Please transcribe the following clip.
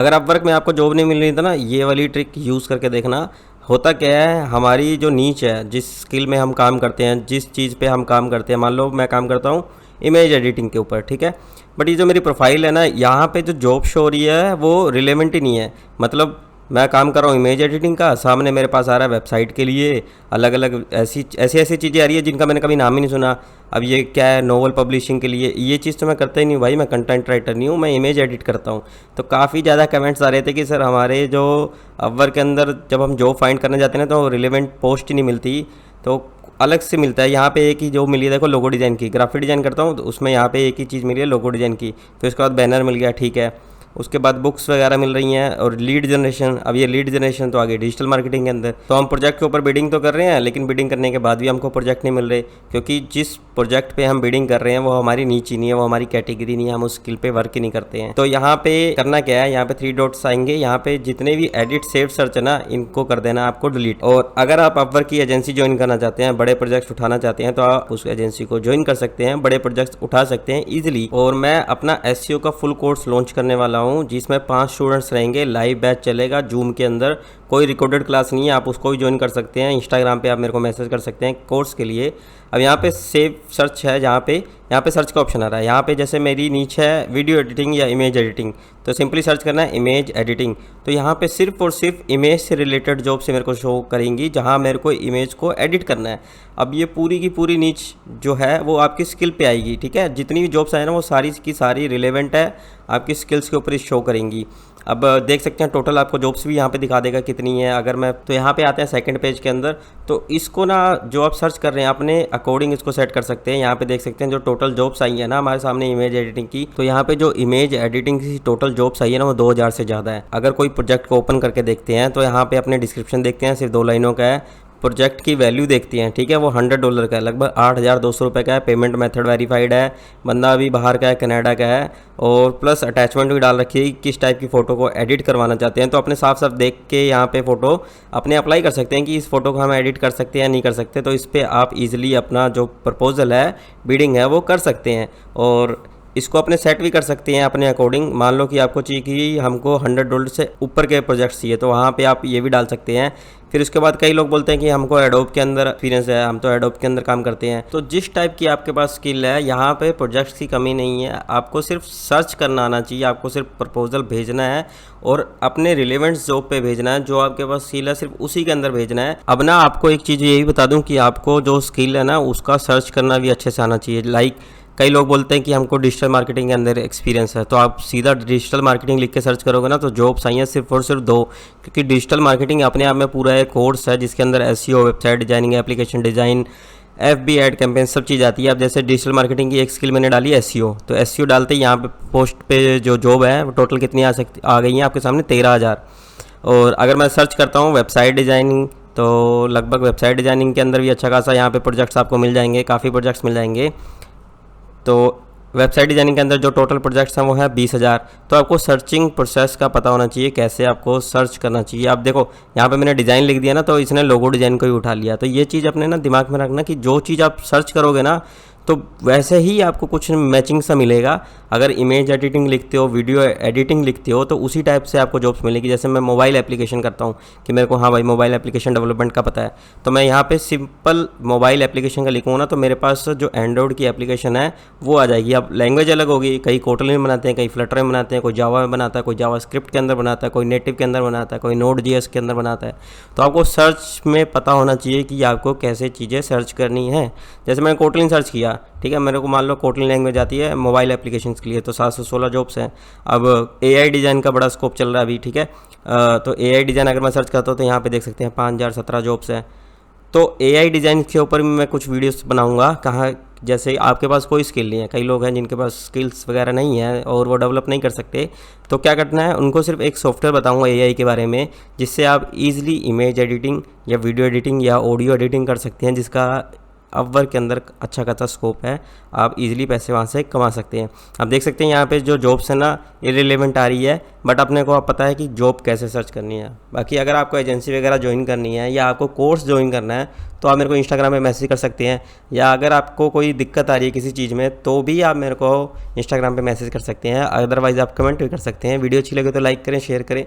अगर अपवर्क में आपको जॉब नहीं मिल रही था ना, ये वाली ट्रिक यूज़ करके देखना। होता क्या है, हमारी जो नीच है, जिस स्किल में हम काम करते हैं, जिस चीज़ पे हम काम करते हैं, मान लो मैं काम करता हूँ इमेज एडिटिंग के ऊपर, ठीक है। बट ये जो मेरी प्रोफाइल है ना, यहाँ पे जो जॉब शो हो रही है वो रिलेवेंट ही नहीं है। मतलब मैं काम कर रहा हूँ इमेज एडिटिंग का, सामने मेरे पास आ रहा है वेबसाइट के लिए अलग अलग ऐसी ऐसी चीज़ें आ रही है जिनका मैंने कभी नाम ही नहीं सुना। अब ये क्या है, नोवेल पब्लिशिंग के लिए, ये चीज़ तो मैं करता ही नहीं हूँ भाई, मैं कंटेंट राइटर नहीं हूँ, मैं इमेज एडिट करता हूँ। तो काफ़ी ज़्यादा कमेंट्स आ रहे थे कि सर हमारे जो अपवर्क के अंदर जब हम जॉब फाइंड करने जाते हैं ना, तो रिलेवेंट पोस्ट ही नहीं मिलती, तो अलग से मिलता है। यहाँ पे एक ही जॉब मिली है, देखो लोगो डिज़ाइन की, ग्राफिक डिज़ाइन करता हूँ तो उसमें यहाँ पे एक ही चीज़ मिली है, लोगो डिज़ाइन की। फिर उसके बाद बैनर मिल गया, ठीक है। उसके बाद बुक्स वगैरह मिल रही हैं और लीड जनरेशन। अब ये लीड जनरेशन तो आगे डिजिटल मार्केटिंग के अंदर, तो हम प्रोजेक्ट के ऊपर बिडिंग तो कर रहे हैं, लेकिन बिडिंग करने के बाद भी हमको प्रोजेक्ट नहीं मिल रहे, क्योंकि जिस प्रोजेक्ट पे हम बिडिंग कर रहे हैं वो हमारी नीची नहीं है, वो हमारी कैटेगरी नहीं है, हम उस स्किल पे वर्क ही नहीं करते हैं। तो यहाँ पे करना क्या है, यहाँ पे 3 डॉट्स आएंगे, यहाँ पे जितने भी एडिट सेव सर्च है ना, इनको कर देना आपको डिलीट। और अगर आप अपवर्क की एजेंसी ज्वाइन करना चाहते हैं, बड़े प्रोजेक्ट्स उठाना चाहते हैं, तो आप उस एजेंसी को ज्वाइन कर सकते हैं, बड़े प्रोजेक्ट्स उठा सकते हैं ईजिली। और मैं अपना एसईओ का फुल कोर्स लॉन्च करने वाला हूँ, जिसमें 5 स्टूडेंट्स रहेंगे, लाइव बैच चलेगा जूम के अंदर, कोई रिकॉर्डेड क्लास नहीं है, आप उसको भी ज्वाइन कर सकते हैं। इंस्टाग्राम पे आप मेरे को मैसेज कर सकते हैं कोर्स के लिए। अब यहाँ पे सेव सर्च है, यहाँ पे सर्च का ऑप्शन आ रहा है, यहाँ पे जैसे मेरी नीचे है वीडियो एडिटिंग या इमेज एडिटिंग, तो सिंपली सर्च करना है इमेज एडिटिंग। तो यहाँ पे सिर्फ और सिर्फ इमेज से रिलेटेड जॉब से मेरे को शो करेंगी, जहाँ मेरे को इमेज को एडिट करना है। अब ये पूरी की पूरी नीच जो है वो आपकी स्किल पे आएगी, ठीक है। जितनी भी जॉब्स आए ना वो सारी की सारी रिलेवेंट है, आपकी स्किल्स के ऊपर ही शो करेंगी। अब देख सकते हैं टोटल आपको जॉब्स भी यहाँ पे दिखा देगा कितनी है। अगर मैं तो यहाँ पे आते हैं सेकंड पेज के अंदर, तो इसको ना जो आप सर्च कर रहे हैं अपने अकॉर्डिंग इसको सेट कर सकते हैं। यहाँ पे देख सकते हैं जो टोटल जॉब्स आई है ना हमारे सामने इमेज एडिटिंग की, तो यहाँ पे जो इमेज एडिटिंग की टोटल जॉब्स आई है ना वो 2000 से ज़्यादा है। अगर कोई प्रोजेक्ट को ओपन करके देखते हैं तो यहाँ पे अपने डिस्क्रिप्शन देखते हैं, सिर्फ 2 लाइनों का है। प्रोजेक्ट की वैल्यू देखती हैं, ठीक है, वो $100 का है, लगभग 8200 रुपये का है। पेमेंट मेथड वेरीफाइड है, बंदा अभी बाहर का है, कनाडा का है, और प्लस अटैचमेंट भी डाल रखी है किस टाइप की फ़ोटो को एडिट करवाना चाहते हैं। तो अपने साफ साफ देख के यहाँ पे फ़ोटो अपने अप्लाई कर सकते हैं कि इस फ़ोटो को हम एडिट कर सकते हैं या नहीं कर सकते। तो इस पर आप ईजिली अपना जो प्रपोजल है, बिडिंग है, वो कर सकते हैं, और इसको अपने सेट भी कर सकते हैं अपने अकॉर्डिंग। मान लो कि आपको चाहिए कि हमको $100 से ऊपर के प्रोजेक्ट्स चाहिए, तो वहाँ पे आप ये भी डाल सकते हैं। फिर उसके बाद कई लोग बोलते हैं कि हमको एडोब के अंदर एक्सपीरियंस है, हम तो एडोब के अंदर काम करते हैं। तो जिस टाइप की आपके पास स्किल है, यहाँ पे प्रोजेक्ट्स की कमी नहीं है, आपको सिर्फ सर्च करना आना चाहिए, आपको सिर्फ प्रपोजल भेजना है और अपने रिलेवेंट जॉब पे भेजना है। जो आपके पास स्किल है सिर्फ उसी के अंदर भेजना है। अब ना आपको एक चीज़ यही बता दूँ कि आपको जो स्किल है ना उसका सर्च करना भी अच्छे से आना चाहिए। लाइक कई लोग बोलते हैं कि हमको डिजिटल मार्केटिंग के अंदर एक्सपीरियंस है, तो आप सीधा डिजिटल मार्केटिंग लिख के सर्च करोगे ना तो जॉब्स आई हैं सिर्फ और सिर्फ 2, क्योंकि डिजिटल मार्केटिंग अपने आप में पूरा एक कोर्स है जिसके अंदर SEO, website designing, application design, FB ad campaign, सब चीज़ आती है। अब जैसे डिजिटल मार्केटिंग की एक स्किल मैंने डाली एसईओ, तो एसईओ डालते ही यहाँ पे पोस्ट पे जो जॉब है वो टोटल कितनी आ गई हैं आपके सामने, 13,000। और अगर मैं सर्च करता हूँ वेबसाइट डिज़ाइनिंग, तो लगभग वेबसाइट डिज़ाइनिंग के अंदर भी अच्छा खासा यहाँ पे प्रोजेक्ट्स आपको मिल जाएंगे, काफ़ी प्रोजेक्ट्स मिल जाएंगे। तो वेबसाइट डिज़ाइनिंग के अंदर जो टोटल प्रोजेक्ट्स हैं वो है 20,000। तो आपको सर्चिंग प्रोसेस का पता होना चाहिए, कैसे आपको सर्च करना चाहिए। आप देखो यहाँ पे मैंने डिज़ाइन लिख दिया ना, तो इसने लोगो डिज़ाइन को ही उठा लिया। तो ये चीज़ अपने ना दिमाग में रखना कि जो चीज़ आप सर्च करोगे ना तो वैसे ही आपको कुछ मैचिंग सा मिलेगा। अगर इमेज एडिटिंग लिखते हो, वीडियो एडिटिंग लिखते हो, तो उसी टाइप से आपको जॉब्स मिलेगी। जैसे मैं मोबाइल एप्लीकेशन करता हूँ कि मेरे को हाँ भाई मोबाइल एप्लीकेशन डेवलपमेंट का पता है, तो मैं यहाँ पे सिंपल मोबाइल एप्लीकेशन का लिखूँगा ना तो मेरे पास जो एंड्रॉयड की एप्लीकेशन है वो आ जाएगी। अब लैंग्वेज अलग होगी, कई कोटलिन में बनाते हैं, कई फ्लटर में बनाते हैं, कोई जावा में बनाता है, कोई जावा स्क्रिप्ट के अंदर बनाता है, कोई नेटिव के अंदर बनाता है, कोई नोड जीएस के अंदर बनाता है। तो आपको सर्च में पता होना चाहिए कि आपको कैसे चीज़ें सर्च करनी है। जैसे मैंने कोटलिन सर्च किया, ठीक है, मेरे को मान लो कोटलिन लैंग्वेज आती है मोबाइल एप्लीकेशंस के लिए, तो 716 जॉब्स हैं। अब एआई डिज़ाइन का बड़ा स्कोप चल रहा है अभी, ठीक है। तो एआई डिज़ाइन अगर मैं सर्च करता हूँ तो यहाँ पे देख सकते हैं 5017 जॉब्स हैं। तो एआई डिज़ाइन के ऊपर भी मैं कुछ वीडियोस बनाऊंगा। कहाँ, जैसे आपके पास कोई स्किल नहीं है, कई लोग हैं जिनके पास स्किल्स वगैरह नहीं है और वो डेवलप नहीं कर सकते, तो क्या करना है, उनको सिर्फ एक सॉफ्टवेयर बताऊंगा एआई के बारे में, जिससे आप इजीली इमेज एडिटिंग या वीडियो एडिटिंग या ऑडियो एडिटिंग कर सकते हैं, जिसका अपवर्क के अंदर अच्छा खासा स्कोप है, आप इजीली पैसे वहाँ से कमा सकते हैं। आप देख सकते हैं यहाँ पे जो जॉब्स है ना इररिलेवेंट आ रही है, बट अपने को अब पता है कि जॉब कैसे सर्च करनी है। बाकी अगर आपको एजेंसी वगैरह ज्वाइन करनी है या आपको कोर्स ज्वाइन करना है तो आप मेरे को इंस्टाग्राम पे मैसेज कर सकते हैं, या अगर आपको कोई दिक्कत आ रही है किसी चीज़ में तो भी आप मेरे को इंस्टाग्राम पे मैसेज कर सकते हैं, अदरवाइज़ आप कमेंट भी कर सकते हैं। वीडियो अच्छी लगे तो लाइक करें, शेयर करें।